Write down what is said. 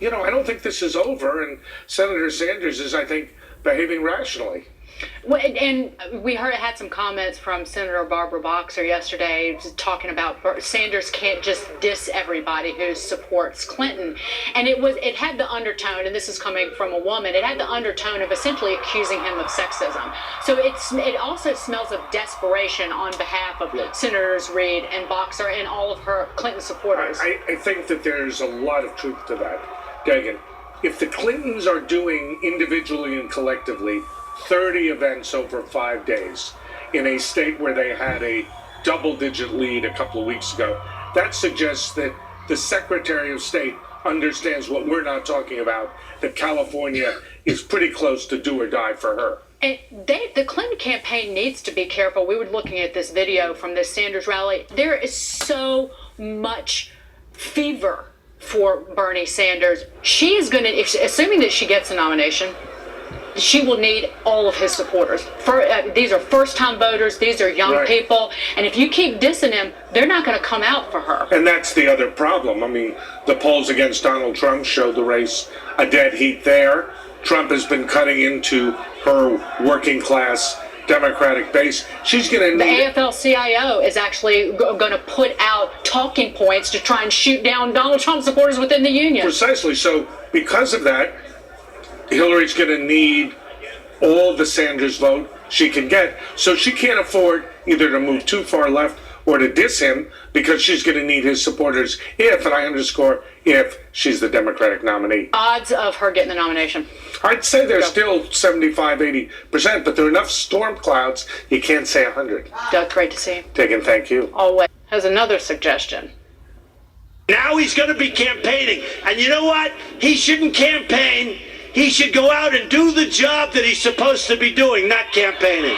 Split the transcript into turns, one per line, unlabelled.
I don't think this is over, and Senator Sanders is, I think, behaving rationally.
Well, and we had some comments from Senator Barbara Boxer yesterday talking about Sanders can't just diss everybody who supports Clinton. And it had the undertone, and this is coming from a woman, it had the undertone of essentially accusing him of sexism. So it also smells of desperation on behalf of Senators Reid and Boxer and all of her Clinton supporters.
I think that there's a lot of truth to that, Dagan. If the Clintons are doing individually and collectively 30 events over 5 days in a state where they had a double-digit lead a couple of weeks ago, that suggests that the Secretary of State understands what we're not talking about, that California is pretty close to do or die for her.
And the Clinton campaign needs to be careful. We were looking at this video from this Sanders rally. There is so much fever for Bernie Sanders. She is going to, assuming that she gets a nomination, she will need all of his supporters. These are first-time voters. These are young people. And if you keep dissing him, they're not going to come out for her.
And that's the other problem. I mean, the polls against Donald Trump showed the race a dead heat there. Trump has been cutting into her working-class Democratic base. She's going to need...
The AFL-CIO is actually going to put out talking points to try and shoot down Donald Trump supporters within the union.
Precisely. So because of that, Hillary's going to need all the Sanders vote she can get, so she can't afford either to move too far left or to diss him, because she's going to need his supporters if, and I underscore, if she's the Democratic nominee.
Odds of her getting the nomination?
I'd say they're still 75-80%, but there are enough storm clouds, you can't say 100.
Doug, great to see you.
Dagan, thank you.
Always. Has another suggestion.
Now he's going to be campaigning, and you know what? He shouldn't campaign. He should go out and do the job that he's supposed to be doing, not campaigning.